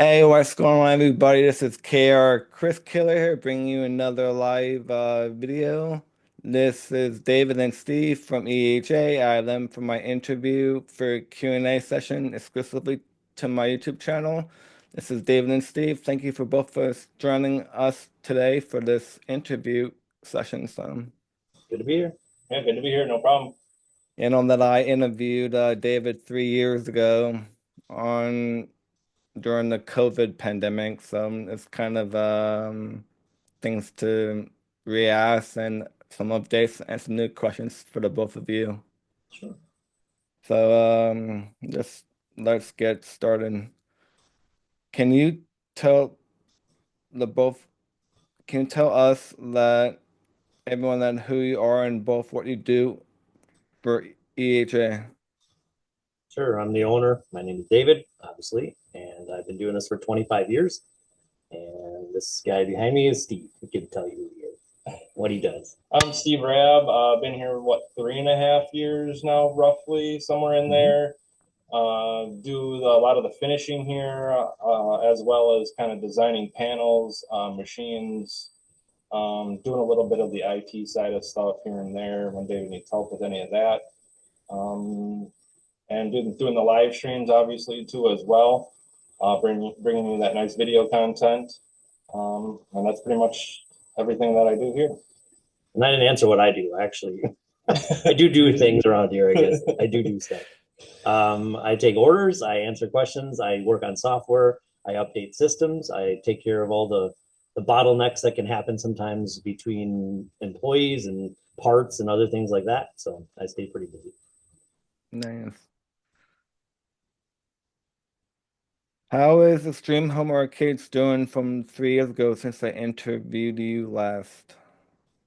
Hey, what's going on, everybody? This is KR ChrisKiller here, bringing you another live video. This is David and Steve from EHA. I have them for my interview for Q&A session exclusively to my YouTube channel. This is David and Steve. Thank you for both for joining us today for this interview session. Good to be here. Yeah, good to be here. No problem. You know that I interviewed David 3 years ago on during the COVID pandemic, so it's kind of things to re-ask and some updates and some new questions for the both of you. Sure. So just let's get started. Can you tell the both can you tell us that everyone that who you are and both what you do for EHA? Sure. I'm the owner. My name is David, obviously, and I've been doing this for 25 years. And this guy behind me is Steve. He can tell you who he is, what he does. I'm Steve Rabb. Been here, 3.5 years now, roughly, somewhere in there. Do a lot of the finishing here, as well as kind of designing panels, machines, doing a little bit of the IT side of stuff here and there when David needs help with any of that. Um, and doing the live streams obviously too as well, bringing you that nice video content, and that's pretty much everything that I do here. And I didn't answer what I do actually. I do things around here. I guess I do stuff. I take orders, I answer questions, I work on software, I update systems, I take care of all the bottlenecks that can happen sometimes between employees and parts and other things like that. So I stay pretty busy. Nice. How is Extreme Home Arcades doing from 3 years ago since I interviewed you last?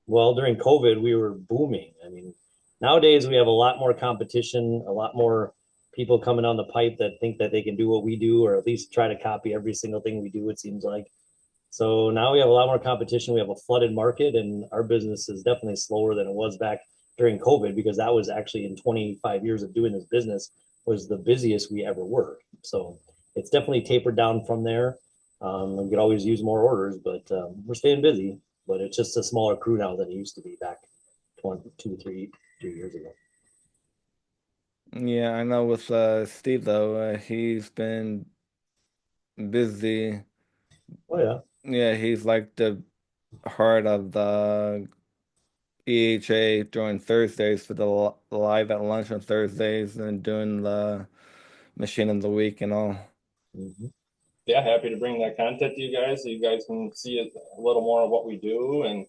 Well, during COVID, we were booming. I mean, nowadays we have a lot more competition, a lot more people coming on the pipe that think that they can do what we do, or at least try to copy every single thing we do, it seems like. So now we have a lot more competition. We have a flooded market, and our business is definitely slower than it was back during COVID, because that was actually, in 25 years of doing this business, was the busiest we ever were. So it's definitely tapered down from there. We could always use more orders, but we're staying busy. But it's just a smaller crew now than it used to be back 22, 3 years ago. Yeah, I know with Steve though, he's been busy. Oh yeah. Yeah, he's like the heart of the EHA during Thursdays for the live at lunch on Thursdays and doing the machine of the week and all. Mm-hmm. Yeah, happy to bring that content to you guys so you guys can see a little more of what we do and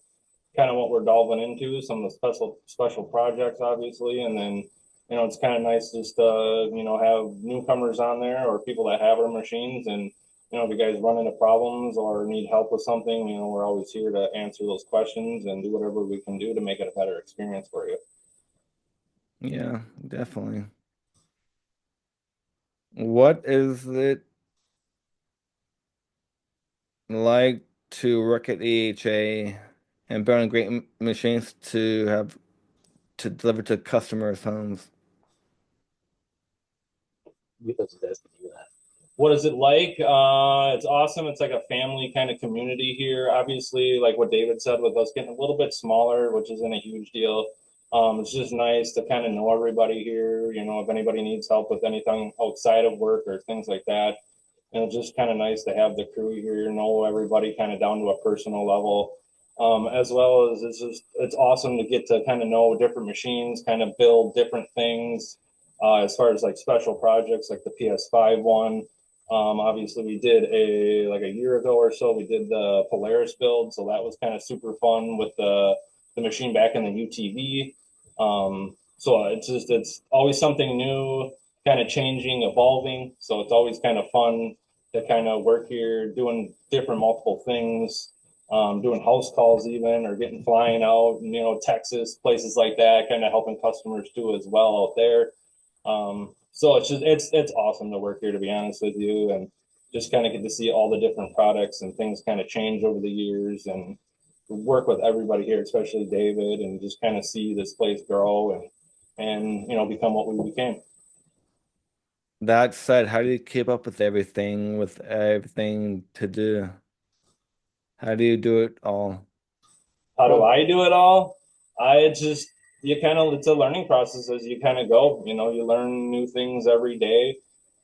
kind of what we're delving into, some of the special projects, obviously, and then it's kind of nice just to have newcomers on there or people that have our machines, and if you guys run into problems or need help with something, we're always here to answer those questions and do whatever we can do to make it a better experience for you. Yeah, definitely. What is it like to work at EHA and building great machines to have to deliver to customers' homes? Because you guys can do that. What is it like? It's awesome. It's like a family kind of community here. Obviously, like what David said, with us getting a little bit smaller, which isn't a huge deal. It's just nice to kind of know everybody here. If anybody needs help with anything outside of work or things like that, and it's just kind of nice to have the crew here, know everybody kind of down to a personal level. As well as it's awesome to get to kind of know different machines, kind of build different things, as far as like special projects like the PS5 one. Obviously, we did a year ago or so. We did the Polaris build, so that was kind of super fun with the machine back in the UTV. So it's always something new, kind of changing, evolving. So it's always kind of fun to kind of work here, doing different multiple things, doing house calls even, or getting flying out, Texas, places like that, kind of helping customers too as well out there. So it's awesome to work here, to be honest with you, and just kind of get to see all the different products and things kind of change over the years, and work with everybody here, especially David, and just kind of see this place grow and become what we became. That said, how do you keep up with everything to do? How do you do it all? How do Well, I do it all? I just you kind of it's a learning process as you kind of go. You learn new things every day.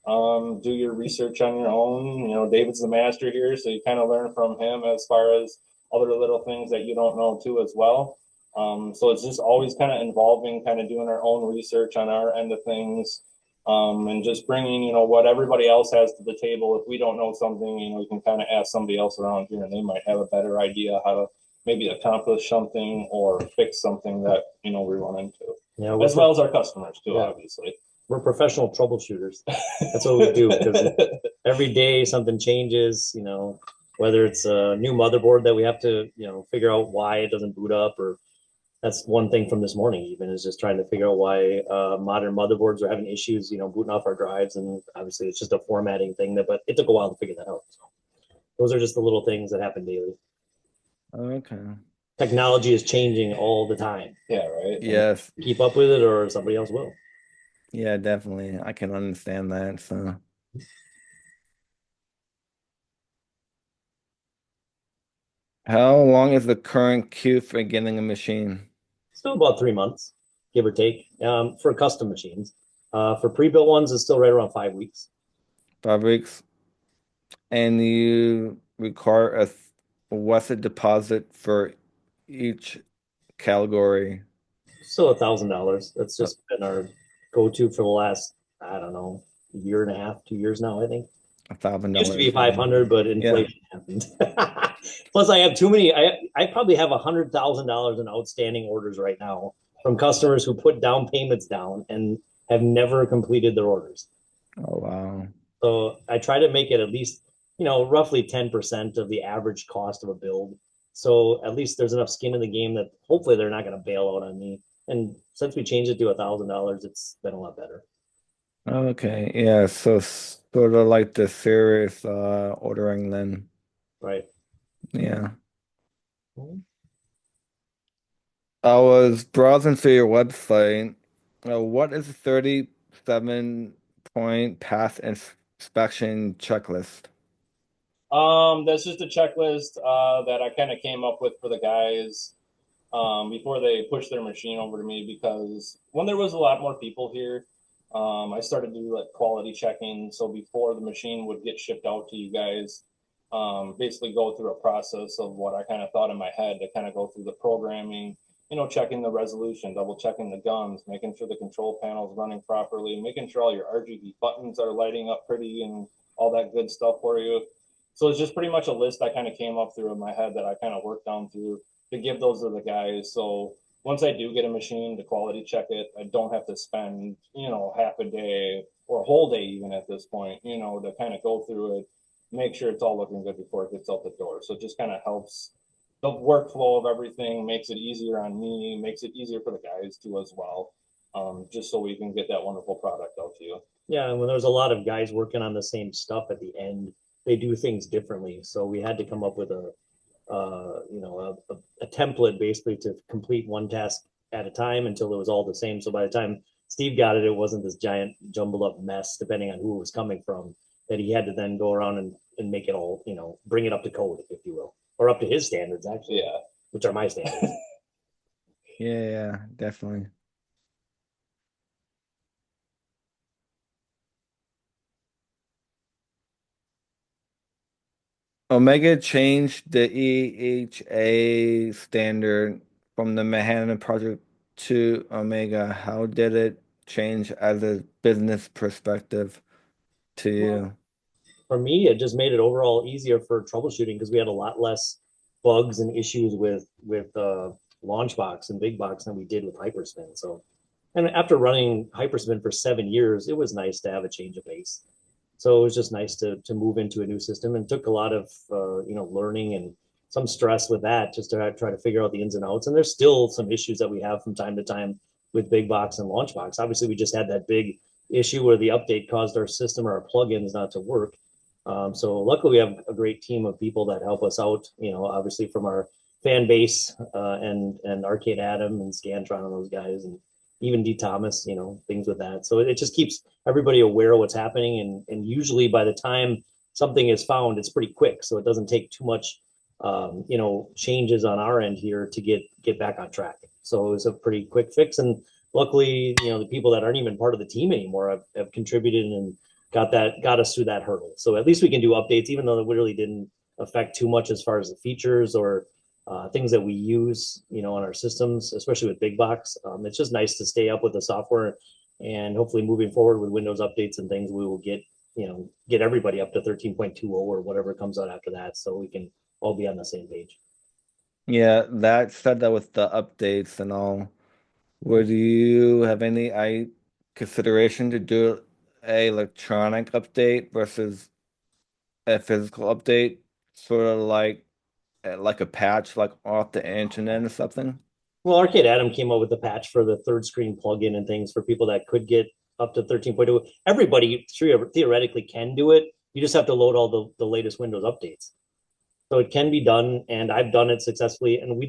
Do your research on your own. David's the master here, so you kind of learn from him as far as other little things that you don't know too as well. So it's just always kind of involving, kind of doing our own research on our end of things, and just bringing what everybody else has to the table. If we don't know something, you can kind of ask somebody else around here, and they might have a better idea how to maybe accomplish something or fix something that we run into, yeah, as well as our customers too, yeah, obviously. we're professional troubleshooters. That's what we do because every day something changes, whether it's a new motherboard that we have to, figure out why it doesn't boot up, or that's one thing from this morning even is just trying to figure out why modern motherboards are having issues, booting off our drives. And obviously it's just a formatting thing but it took a while to figure that out. So those are just the little things that happen daily. Okay. Technology is changing all the time. Yeah, right. Yes. Keep up with it or somebody else will. Yeah, definitely. I can understand that. So, how long is the current queue for getting a machine? Still about 3 months, give or take, for custom machines. For pre-built ones, it's still right around 5 weeks. 5 weeks? And you require what's a deposit for each category? Still $1,000. That's A just been our go-to for the last, I don't know, year and a half, 2 years now, I think. thousand Used to be dollars. 500, but Yeah. inflation happened. Plus, I have too many. I probably have $100,000 in outstanding orders right now from customers who put down payments down and have never completed their orders. Oh wow. So I try to make it at least, roughly 10% of the average cost of a build. So at least there's enough skin in the game that hopefully they're not going to bail out on me. And since we changed it to $1,000, it's been a lot better. Okay. Yeah. So sort of like the serious ordering then. Right. Yeah. I was browsing through your website. What is a 37-point pass inspection checklist? That's just a checklist that I kind of came up with for the guys before they pushed their machine over to me, because when there was a lot more people here, I started to do like quality checking. So before the machine would get shipped out to you guys, basically go through a process of what I kind of thought in my head to kind of go through the programming, checking the resolution, double checking the guns, making sure the control panel is running properly, making sure all your RGB buttons are lighting up pretty and all that good stuff for you. So it's just pretty much a list I kind of came up through in my head that I kind of worked down through to give those to the guys. So once I do get a machine to quality check it, I don't have to spend, half a day or a whole day even at this point, to kind of go through it, make sure it's all looking good before it gets out the door. So it just kind of helps the workflow of everything, makes it easier on me, makes it easier for the guys too as well. Just so we can get that wonderful product out to you. Yeah, and when there's a lot of guys working on the same stuff at the end, they do things differently. So we had to come up with a template basically to complete one task at a time until it was all the same. So by the time Steve got it, it wasn't this giant jumbled up mess, depending on who it was coming from, that he had to then go around and make it all, bring it up to code, if you will, or up to his standards, actually, Yeah. which are my standards. Yeah, yeah, definitely. Omega changed the EHA standard from the Manhattan Project to Omega. How did it change as a business perspective to Well, you? for me, it just made it overall easier for troubleshooting because we had a lot less bugs and issues with Launchbox and Big Box than we did with Hyperspin. So, and after running Hyperspin for 7 years, it was nice to have a change of pace. So it was just nice to move into a new system, and took a lot of learning and some stress with that, just to try to figure out the ins and outs. And there's still some issues that we have from time to time with Big Box and Launchbox. Obviously, we just had that big issue where the update caused our system or our plugins not to work. So luckily, we have a great team of people that help us out. Obviously from our fan base and Arcade Adam and Scantron and those guys, and even D Thomas, things with that. So it just keeps everybody aware of what's happening. And usually by the time something is found, it's pretty quick. So it doesn't take too much, changes on our end here to get back on track. So it was a pretty quick fix. And luckily, the people that aren't even part of the team anymore have contributed and got us through that hurdle. So at least we can do updates, even though it really didn't affect too much as far as the features or things that we use, on our systems, especially with big box. It's just nice to stay up with the software, and hopefully moving forward with Windows updates and things, we will get everybody up to 13.20 or whatever comes out after that, so we can all be on the same page. Yeah, that said that with the updates and all. Would you have any consideration to do a electronic update versus a physical update, sort of like a patch, like off the internet or something? Well, Arcade Adam came up with the patch for the third screen plugin and things for people that could get up to 13.0. Everybody theoretically can do it. You just have to load all the latest Windows updates. So it can be done, and I've done it successfully. And we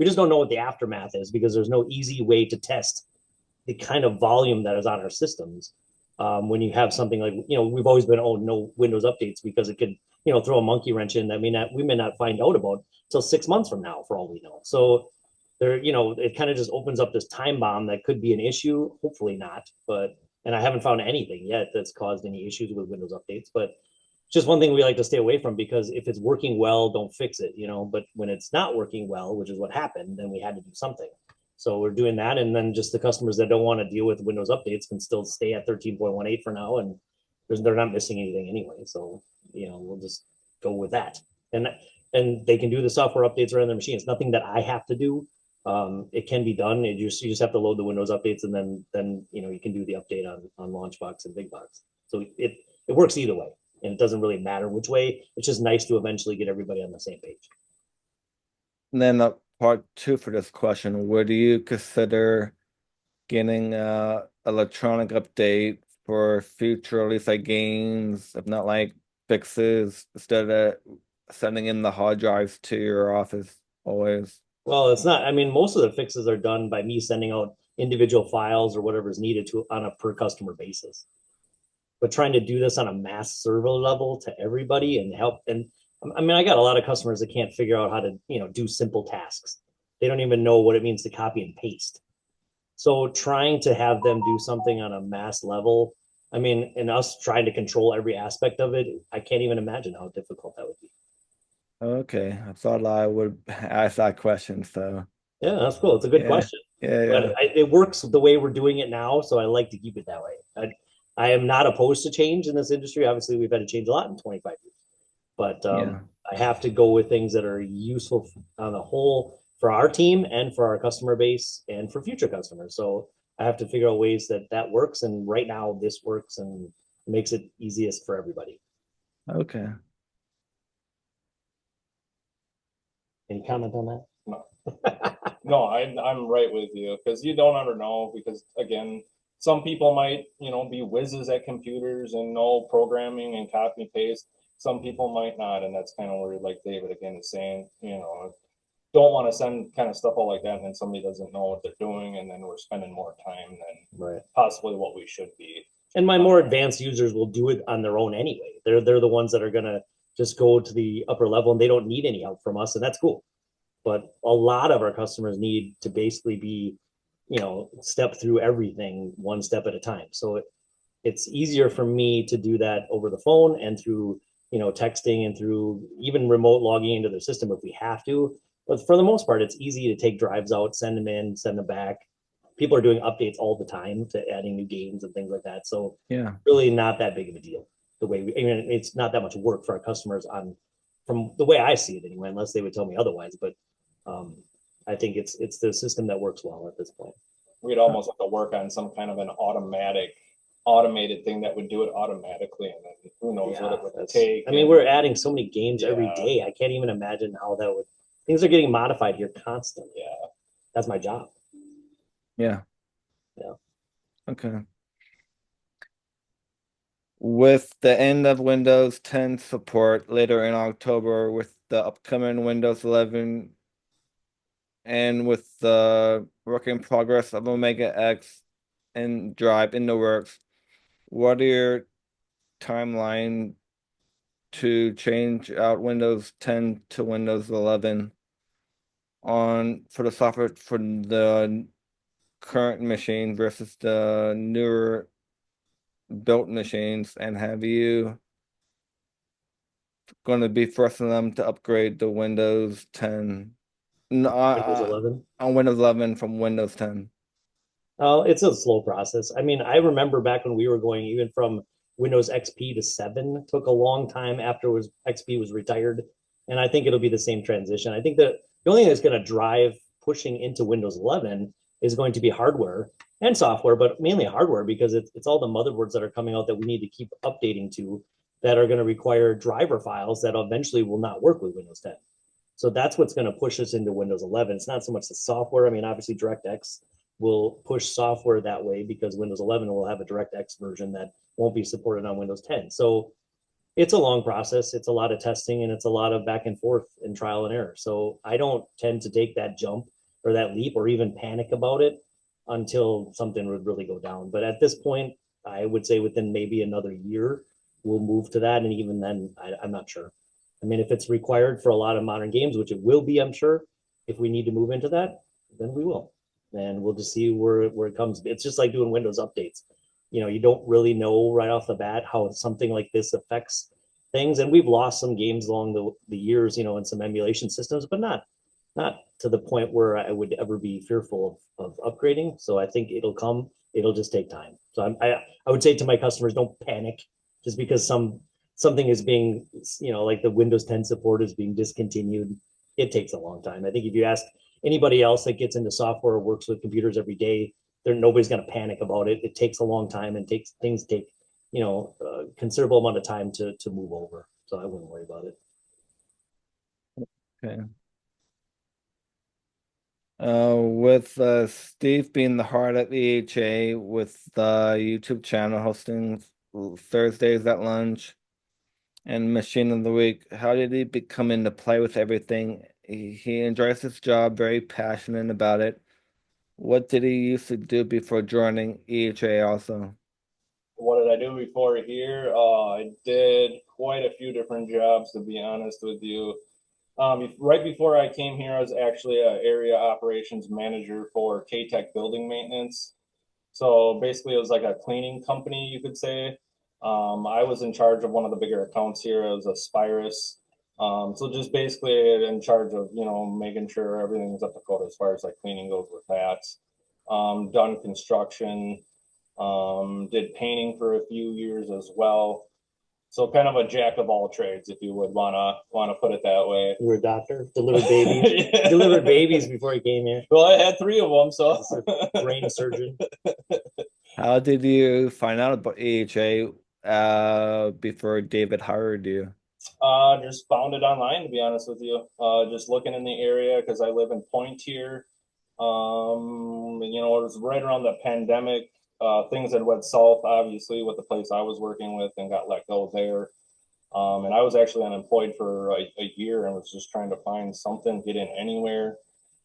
just don't know what the aftermath is because there's no easy way to test the kind of volume that is on our systems. When you have something like, we've always been, oh, no Windows updates because it could, throw a monkey wrench in that we may not find out about until 6 months from now, for all we know. So there, it kind of just opens up this time bomb that could be an issue. Hopefully not, and I haven't found anything yet that's caused any issues with Windows updates, but just one thing we like to stay away from, because if it's working well, don't fix it, but when it's not working well, which is what happened, then we had to do something. So we're doing that. And then just the customers that don't want to deal with Windows updates can still stay at 13.18 for now. And they're not missing anything anyway. So, we'll just go with that. And they can do the software updates around their machine. It's nothing that I have to do. It can be done. You just have to load the Windows updates, and then you can do the update on Launchbox and Big Box. So it works either way, and it doesn't really matter which way. It's just nice to eventually get everybody on the same page. And then part two for this question, would you consider getting a electronic update for future release like games, if not like fixes, instead of sending in the hard drives to your office always? Well, it's not. I mean, most of the fixes are done by me sending out individual files or whatever is needed to on a per customer basis. But trying to do this on a mass server level to everybody and help, and I mean, I got a lot of customers that can't figure out how to, do simple tasks. They don't even know what it means to copy and paste. So trying to have them do something on a mass level, I mean, and us trying to control every aspect of it, I can't even imagine how difficult that would be. Okay, I thought I would ask that question, so Yeah, that's cool. It's a good yeah, question, but yeah, it works the way we're doing it now, so I like to keep it that way. I am not opposed to change in this industry. Obviously, we've had to change a lot in 25 years, but yeah. I have to go with things that are useful on the whole for our team and for our customer base and for future customers. So I have to figure out ways that works. And right now, this works and makes it easiest for everybody. Okay. Any comment on that? No. No, I'm right with you, because you don't ever know, because again, some people might, be whizzes at computers and know programming and copy and paste. Some people might not, and that's kind of where, like David again is saying, don't want to send kind of stuff all like that, and then somebody doesn't know what they're doing, and then we're spending more time than Right. possibly what we should be. And my more advanced users will do it on their own anyway. They're the ones that are gonna just go to the upper level, and they don't need any help from us, and that's cool. But a lot of our customers need to basically be, step through everything one step at a time. So it's easier for me to do that over the phone and through, texting and through even remote logging into their system if we have to. But for the most part, it's easy to take drives out, send them in, send them back. People are doing updates all the time to adding new games and things like that. So Yeah. really not that big of a deal. I mean, it's not that much work for our customers from the way I see it anyway, unless they would tell me otherwise. But I think it's the system that works well at this point. We'd almost have to work on some kind of an automated thing that would do it automatically, and then who knows what it would take. I mean, we're adding so many games every Yeah. day. I can't even imagine how that would. Things are getting modified here constantly. Yeah. That's my job. Yeah. Yeah. Okay. With the end of Windows 10 support later in October, with the upcoming Windows 11 and with the work in progress of Omega X, and drive in the works. What are your timeline to change out Windows 10 to Windows 11 on for the software for the current machine versus the newer built machines? And have you going to be forcing them to upgrade to Windows 10? No, Windows 11. on Windows 11 from Windows 10. Oh, it's a slow process. I mean, I remember back when we were going even from Windows XP to 7 took a long time after XP was retired. And I think it'll be the same transition. I think that the only thing that's going to drive pushing into Windows 11 is going to be hardware and software, but mainly hardware because it's all the motherboards that are coming out that we need to keep updating to that are going to require driver files that eventually will not work with Windows 10. So that's what's going to push us into Windows 11. It's not so much the software. I mean, obviously DirectX will push software that way because Windows 11 will have a DirectX version that won't be supported on Windows 10. So it's a long process. It's a lot of testing and it's a lot of back and forth and trial and error. So I don't tend to take that jump or that leap or even panic about it until something would really go down. But at this point, I would say within maybe another year, we'll move to that. And even then, I'm not sure. I mean, if it's required for a lot of modern games, which it will be, I'm sure, if we need to move into that, then we will. And we'll just see where it comes. It's just like doing Windows updates. You know, you don't really know right off the bat how something like this affects things. And we've lost some games along the years, you know, in some emulation systems, but not to the point where I would ever be fearful of upgrading. So I think it'll come. It'll just take time. So I would say to my customers, don't panic just because something is being, you know, like the Windows 10 support is being discontinued. It takes a long time. I think if you ask anybody else that gets into software or works with computers every day, nobody's going to panic about it. It takes a long time and things take, you know, a considerable amount of time to move over. So I wouldn't worry about it. Okay. With Steve being the heart at EHA, with the YouTube channel hosting Thursdays at lunch and Machine of the Week, how did he become into play with everything? He enjoys his job, very passionate about it. What did he used to do before joining EHA also? What did I do before here? I did quite a few different jobs, to be honest with you. Right before I came here, I was actually an area operations manager for K-Tech building maintenance. So basically, it was like a cleaning company, you could say. I was in charge of one of the bigger accounts here. It was a Spirus. So just basically in charge of, you know, making sure everything's up to code as far as like cleaning goes with that. Done construction, did painting for a few years as well. So kind of a jack of all trades, if you would wanna put it that way. You were a doctor, delivered babies, yeah. Delivered babies before he came here. Well, I had 3 of them, so brain surgeon. How did you find out about EHA before David hired you? Just found it online, to be honest with you. Just looking in the area because I live in Point here. You know, it was right around the pandemic. Things had went south, obviously, with the place I was working with and got let go there. And I was actually unemployed for a year and was just trying to find something, get in anywhere.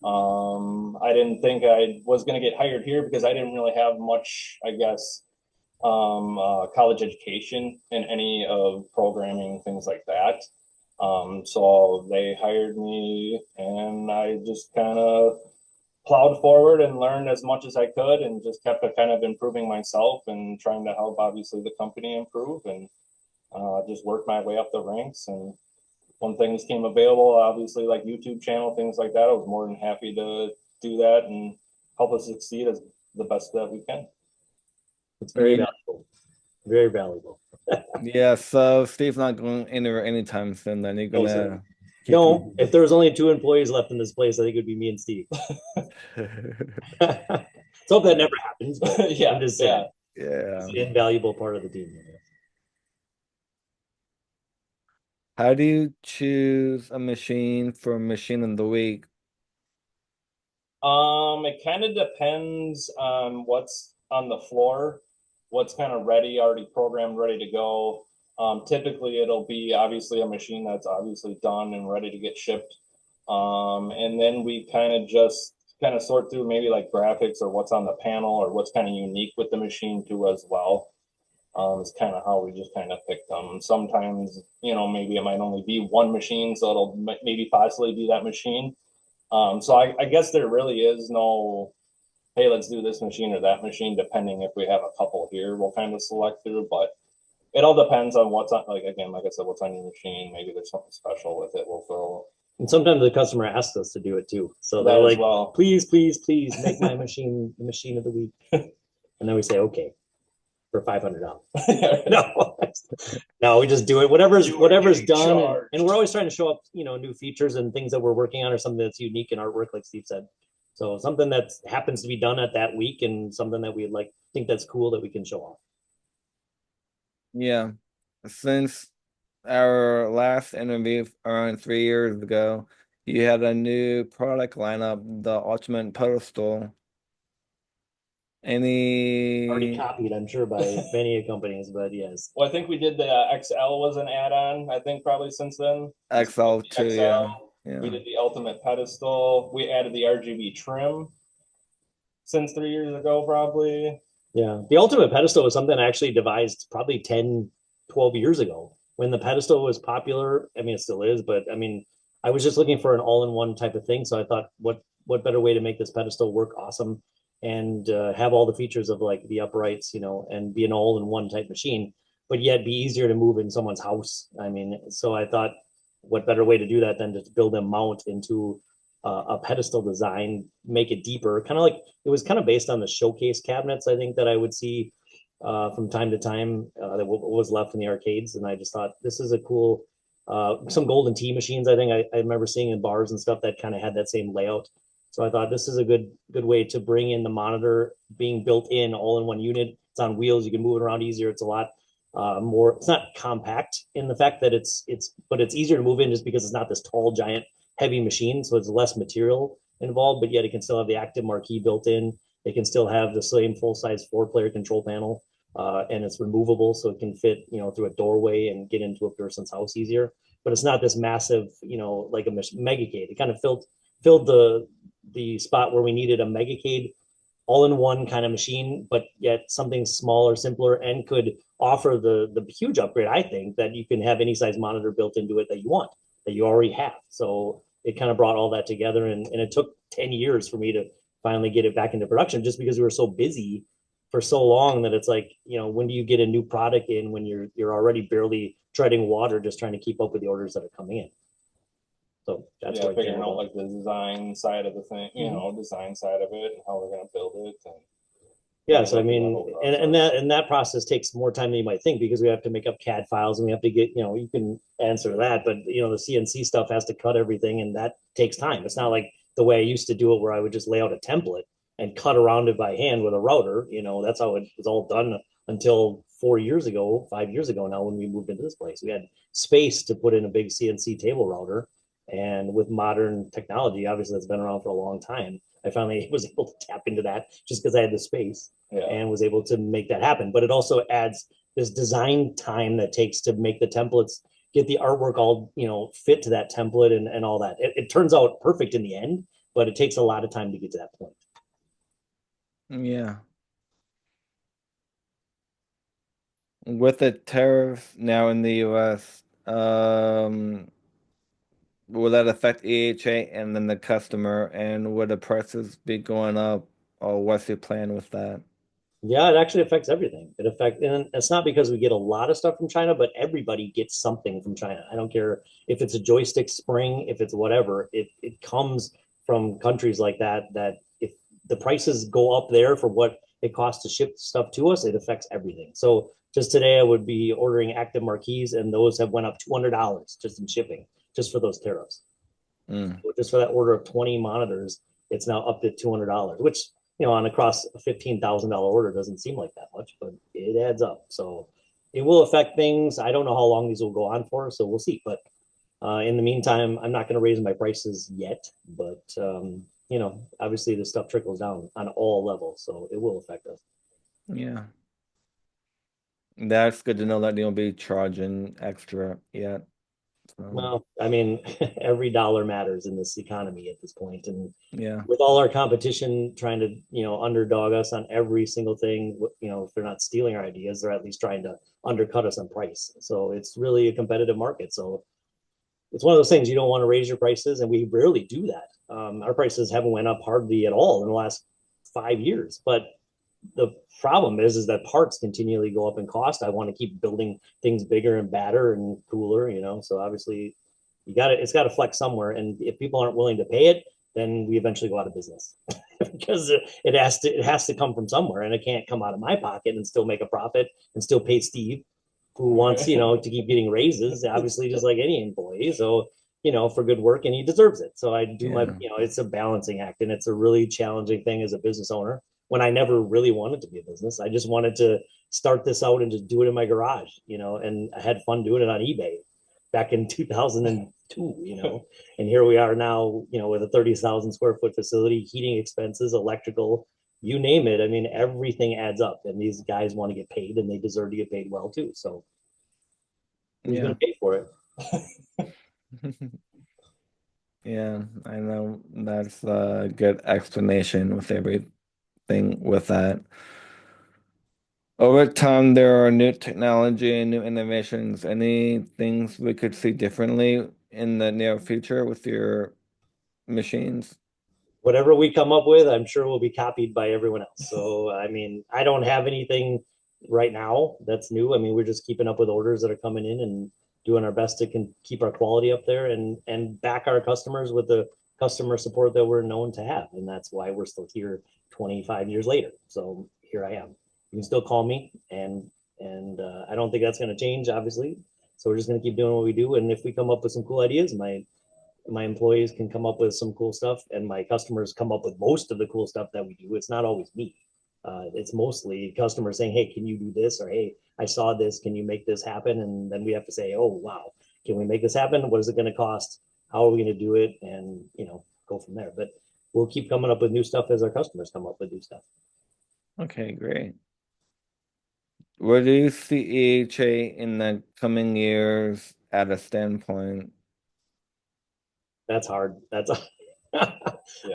I didn't think I was going to get hired here because I didn't really have much, I guess, college education in any of programming, things like that. So they hired me and I just kind of plowed forward and learned as much as I could and just kept kind of improving myself and trying to help obviously the company improve and just work my way up the ranks. And when things came available, obviously like YouTube channel, things like that, I was more than happy to do that and help us succeed as the best that we can. It's very valuable. Very valuable. Yeah, so Steve's not going anywhere anytime soon, then you're gonna no, if there was only 2 employees left in this place, I think it would be me and Steve. Let's hope that never happens. But yeah, I'm just saying. Yeah. It's an invaluable part of the team. How do you choose a machine for Machine of the Week? It kind of depends on what's on the floor, what's kind of ready, already programmed, ready to go. Typically, it'll be obviously a machine that's obviously done and ready to get shipped. And then we kind of just kind of sort through maybe like graphics or what's on the panel or what's kind of unique with the machine too as well. It's kind of how we just kind of pick them. Sometimes, maybe it might only be one machine, so it'll maybe possibly be that machine. So I guess there really is no, hey, let's do this machine or that machine, depending if we have a couple here, we'll kind of select through, but it all depends on what's on, like, again, like I said, what's on your machine. Maybe there's something special with it. We'll throw And sometimes the customer asks us to do it too. So they're that as like, well. please, please, please make my machine the machine of the week. And then we say, okay, for $500. No, no, we just do it. Whatever's done, and we're always trying to show up, new features and things that we're working on, or something that's unique in artwork, like Steve said. So something that happens to be done at that week, and something that we like think that's cool that we can show off. Yeah. Since our last interview around 3 years ago, you had a new product lineup, the Ultimate Pedestal. Already Any copied, I'm sure, by many companies, but yes. Well, I think we did the XL was an add-on. I think probably since then. XL2, yeah. We Yeah. did the Ultimate Pedestal. We added the RGB trim since 3 years ago, probably. Yeah. The Ultimate Pedestal was something I actually devised probably 10, 12 years ago when the pedestal was popular. I mean, it still is, but I mean, I was just looking for an all-in-one type of thing. So I thought, what better way to make this pedestal work awesome and have all the features of like the uprights, and be an all-in-one type machine, but yet be easier to move in someone's house. I mean, so I thought, what better way to do that than to build a mount into a pedestal design, make it deeper, kind of like it was kind of based on the showcase cabinets, I think, that I would see from time to time that was left in the arcades. And I just thought, this is a cool, some Golden Tee machines, I think I remember seeing in bars and stuff that kind of had that same layout. So I thought this is a good way to bring in the monitor being built in all in one unit. It's on wheels. You can move it around easier. It's a lot more, it's not compact in the fact that but it's easier to move in just because it's not this tall, giant, heavy machine. So it's less material involved, but yet it can still have the active marquee built in. It can still have the same full-size 4-player control panel, and it's removable, so it can fit, through a doorway and get into a person's house easier. But it's not this massive, like a megacade. It kind of filled the spot where we needed a megacade all-in-one kind of machine, but yet something smaller, simpler, and could offer the huge upgrade, I think, that you can have any size monitor built into it that you want, that you already have. So it kind of brought all that together, and it took 10 years for me to finally get it back into production, just because we were so busy for so long that it's like, when do you get a new product in when you're already barely treading water, just trying to keep up with the orders that are coming in. So that's yeah, figuring out like the design side of the thing, design side of it and how we're going to build it. And yeah, so I mean, and that process takes more time than you might think, because we have to make up CAD files and we have to get, you can answer that, but the CNC stuff has to cut everything, and that takes time. It's not like the way I used to do it, where I would just lay out a template and cut around it by hand with a router. That's how it was all done until 4 years ago, 5 years ago now, when we moved into this place. We had space to put in a big CNC table router, and with modern technology, obviously that's been around for a long time, I finally was able to tap into that just because I had the space, and was able to make that happen. But it also adds this design time that takes to make the templates, get the artwork all, fit to that template and all that. It turns out perfect in the end, but it takes a lot of time to get to that point. Yeah. With the tariffs now in the US, will that affect EHA and then the customer, and will the prices be going up, or what's your plan with that? Yeah, it actually affects everything. And it's not because we get a lot of stuff from China, but everybody gets something from China. I don't care if it's a joystick spring, if it's whatever, it comes from countries like that, that if the prices go up there for what it costs to ship stuff to us, it affects everything. So just today I would be ordering active marquees, and those have went up $200 just in shipping, just for those tariffs. Mm. So just for that order of 20 monitors, it's now up to $200, which, on across a $15,000 order doesn't seem like that much, but it adds up. So it will affect things. I don't know how long these will go on for, so we'll see. But in the meantime, I'm not going to raise my prices yet. But obviously the stuff trickles down on all levels, so it will affect us. Yeah. That's good to know that you'll be charging extra yet. So, Well, I mean, every dollar matters in this economy at this point, and yeah, with all our competition trying to, underdog us on every single thing, if they're not stealing our ideas, they're at least trying to undercut us on price. So it's really a competitive market. So it's one of those things you don't want to raise your prices, and we rarely do that. Our prices haven't went up hardly at all in the last 5 years, but the problem is that parts continually go up in cost. I want to keep building things bigger and badder and cooler, so obviously it's got to flex somewhere, and if people aren't willing to pay it, then we eventually go out of business because it has to come from somewhere, and it can't come out of my pocket and still make a profit and still pay Steve, who wants to keep getting raises, obviously, just like any employee. So for good work, and he deserves it. So I do my, yeah, it's a balancing act, and it's a really challenging thing as a business owner, when I never really wanted to be a business. I just wanted to start this out and just do it in my garage, and I had fun doing it on eBay back in 2002, and here we are now, with a 30,000 square foot facility, heating expenses, electrical, you name it. I mean, everything adds up, and these guys want to get paid, and they deserve to get paid well too. So who's going yeah. to pay for it? Yeah, I know that's a good explanation with everything with that. Over time, there are new technology and new innovations. Any things we could see differently in the near future with your machines? Whatever we come up with, I'm sure will be copied by everyone else. So, I mean, I don't have anything right now that's new. I mean, we're just keeping up with orders that are coming in and doing our best to keep our quality up there, and back our customers with the customer support that we're known to have. And that's why we're still here 25 years later. So here I am. You can still call me, and I don't think that's going to change, obviously. So we're just going to keep doing what we do. And if we come up with some cool ideas, my employees can come up with some cool stuff, and my customers come up with most of the cool stuff that we do. It's not always me. It's mostly customers saying, hey, can you do this? Or, hey, I saw this, can you make this happen? And then we have to say, oh, wow, can we make this happen? What is it going to cost? How are we going to do it? And go from there. But we'll keep coming up with new stuff as our customers come up with new stuff. Okay, great. Where do you see EHA in the coming years at a standpoint? That's hard. That's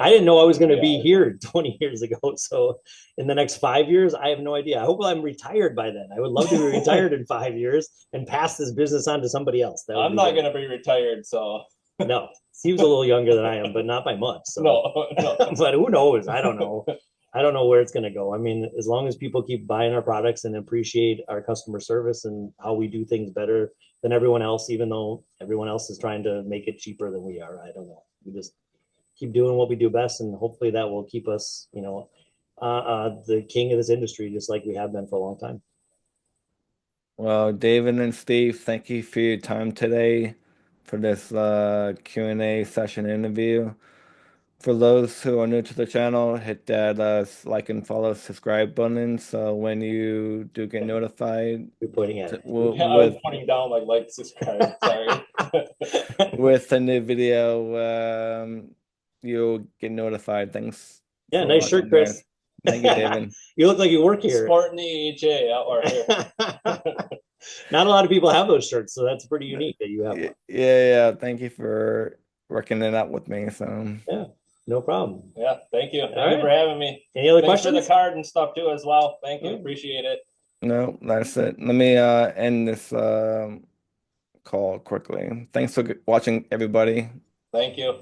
I didn't know I was going to be here 20 years ago. So in the next 5 years, I have no idea. I hope I'm retired by then. I would love to be retired in 5 years and pass this business on to somebody else. I'm not going to be retired, so no. Steve's a little younger than I am, but not by much. So. No. But who knows? I don't know. I don't know where it's going to go. I mean, as long as people keep buying our products and appreciate our customer service and how we do things better than everyone else, even though everyone else is trying to make it cheaper than we are. I don't know. We just keep doing what we do best, and hopefully that will keep us, the king of this industry, just like we have been for a long time. Well, David and Steve, thank you for your time today for this Q&A session interview. For those who are new to the channel, hit that like and follow subscribe button so when you do get notified You're pointing at it. I was pointing down like subscribe. Sorry. with a new video, you'll get notified. Thanks Yeah, for nice shirt, watching, Chris. guys. Thank you, David. You look like you work here. Sporting the EJ out or here. Not a lot of people have those shirts, so that's pretty unique that you have one. Yeah. Thank you for working it out with me. So yeah, no problem. Yeah, thank you. Thank you for having me. Any other Thanks questions? for the card and stuff too as well. Thank you. Appreciate it. no, that's it. Let me end this call quickly. Thanks for watching, everybody. Thank you.